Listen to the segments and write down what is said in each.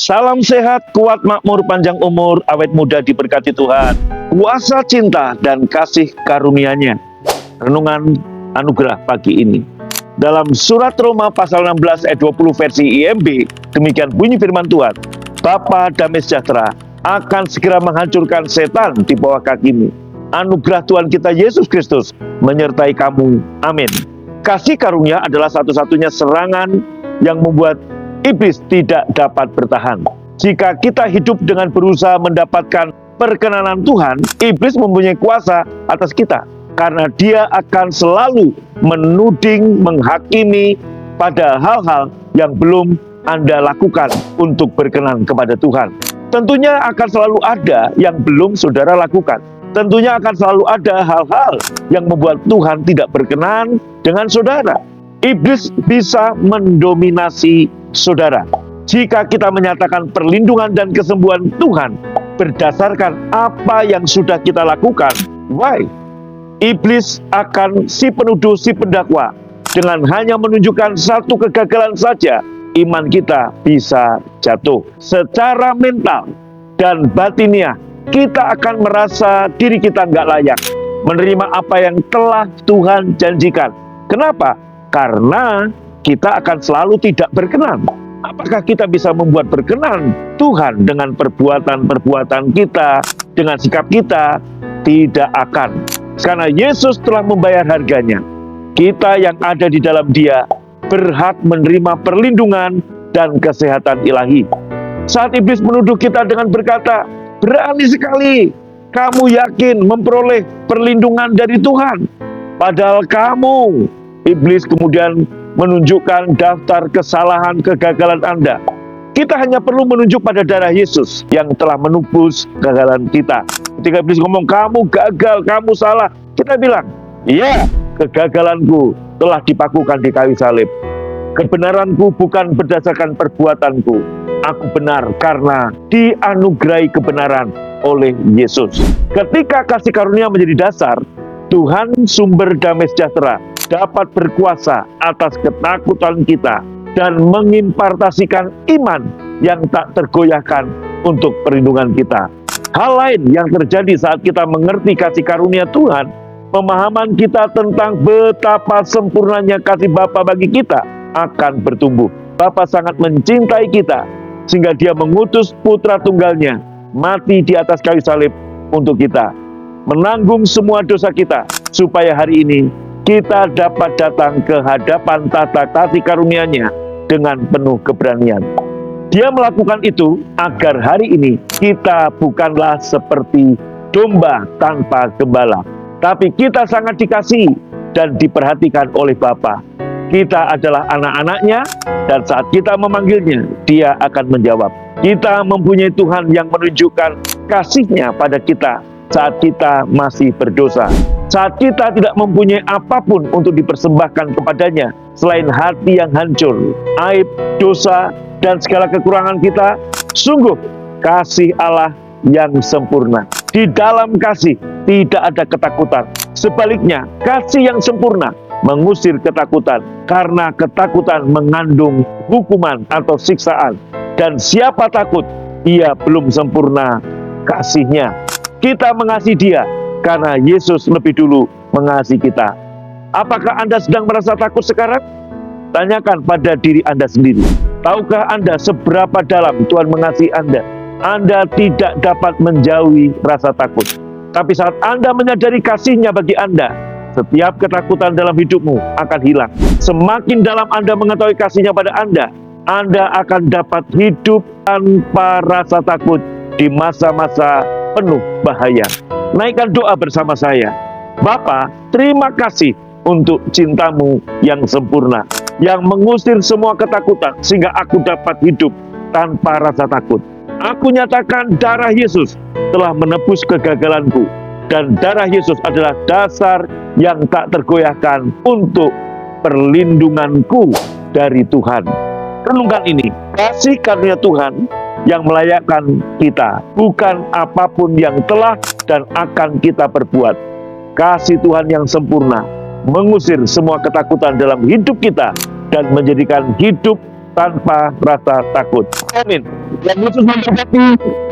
Salam sehat, kuat makmur, panjang umur, awet muda diberkati Tuhan. Kuasa cinta dan kasih karunia-Nya. Renungan anugerah pagi ini. Dalam surat Roma pasal 16 ayat 20 versi IMB, demikian bunyi firman Tuhan. Bapa damai sejahtera akan segera menghancurkan setan di bawah kakimu. Anugerah Tuhan kita Yesus Kristus menyertai kamu. Amin. Kasih karunia adalah satu-satunya serangan yang membuat iblis tidak dapat bertahan. Jika kita hidup dengan berusaha mendapatkan perkenanan Tuhan, iblis mempunyai kuasa atas kita. Karena dia akan selalu menuding, menghakimi pada hal-hal yang belum Anda lakukan untuk berkenan kepada Tuhan. Tentunya akan selalu ada yang belum saudara lakukan. Tentunya akan selalu ada hal-hal yang membuat Tuhan tidak berkenan dengan saudara. Iblis bisa mendominasi saudara. Jika kita menyatakan perlindungan dan kesembuhan Tuhan berdasarkan apa yang sudah kita lakukan, why? Iblis akan si penuduh, si pendakwa. Dengan hanya menunjukkan satu kegagalan saja, iman kita bisa jatuh. Secara mental dan batiniah, kita akan merasa diri kita nggak layak menerima apa yang telah Tuhan janjikan. Kenapa? Karena kita akan selalu tidak berkenan. Apakah kita bisa membuat berkenan Tuhan dengan perbuatan-perbuatan kita, dengan sikap kita? Tidak akan. Karena Yesus telah membayar harganya. Kita yang ada di dalam Dia berhak menerima perlindungan dan kesehatan ilahi. Saat iblis menuduh kita dengan berkata, berani sekali kamu yakin memperoleh perlindungan dari Tuhan. Padahal kamu, iblis kemudian menunjukkan daftar kesalahan kegagalan Anda. Kita hanya perlu menunjuk pada darah Yesus yang telah menebus kegagalan kita. Ketika iblis ngomong, kamu gagal, kamu salah, kita bilang, iya, kegagalanku telah dipakukan di kayu salib. Kebenaranku bukan berdasarkan perbuatanku. Aku benar karena dianugerahi kebenaran oleh Yesus. Ketika kasih karunia menjadi dasar, Tuhan sumber damai sejahtera dapat berkuasa atas ketakutan kita dan mengimpartasikan iman yang tak tergoyahkan untuk perlindungan kita. Hal lain yang terjadi saat kita mengerti kasih karunia Tuhan, pemahaman kita tentang betapa sempurnanya kasih Bapa bagi kita akan bertumbuh. Bapa sangat mencintai kita sehingga Dia mengutus putra tunggalnya mati di atas kayu salib untuk kita, menanggung semua dosa kita, supaya hari ini kita dapat datang ke hadapan tata kasih karunia-Nya dengan penuh keberanian. Dia melakukan itu agar hari ini kita bukanlah seperti domba tanpa gembala, tapi kita sangat dikasihi dan diperhatikan oleh Bapa. Kita adalah anak-anaknya, dan saat kita memanggilnya, Dia akan menjawab. Kita mempunyai Tuhan yang menunjukkan kasih-Nya pada kita saat kita masih berdosa. Saat kita tidak mempunyai apapun untuk dipersembahkan kepadanya selain hati yang hancur, aib, dosa, dan segala kekurangan kita, sungguh kasih Allah yang sempurna. Di dalam kasih tidak ada ketakutan. Sebaliknya, kasih yang sempurna mengusir ketakutan, karena ketakutan mengandung hukuman atau siksaan. Dan siapa takut, ia belum sempurna kasihnya. Kita mengasihi Dia karena Yesus lebih dulu mengasihi kita. Apakah Anda sedang merasa takut sekarang? Tanyakan pada diri Anda sendiri. Tahukah Anda seberapa dalam Tuhan mengasihi Anda? Anda tidak dapat menjauhi rasa takut. Tapi saat Anda menyadari kasih-Nya bagi Anda, setiap ketakutan dalam hidupmu akan hilang. Semakin dalam Anda mengetahui kasih-Nya pada Anda akan dapat hidup tanpa rasa takut di masa-masa penuh bahaya. Naikkan doa bersama saya. Bapa, terima kasih untuk cinta-Mu yang sempurna, yang mengusir semua ketakutan, sehingga aku dapat hidup tanpa rasa takut. Aku nyatakan darah Yesus telah menebus kegagalanku, dan darah Yesus adalah dasar yang tak tergoyahkan untuk perlindunganku dari Tuhan. Renungkan ini, kasih karunia Tuhan yang melayakkan kita, bukan apapun yang telah dan akan kita perbuat. Kasih Tuhan yang sempurna mengusir semua ketakutan dalam hidup kita dan menjadikan hidup tanpa rasa takut. Amin. Yang Yesus memberkati,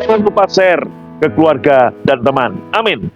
jangan lupa share ke keluarga dan teman. Amin.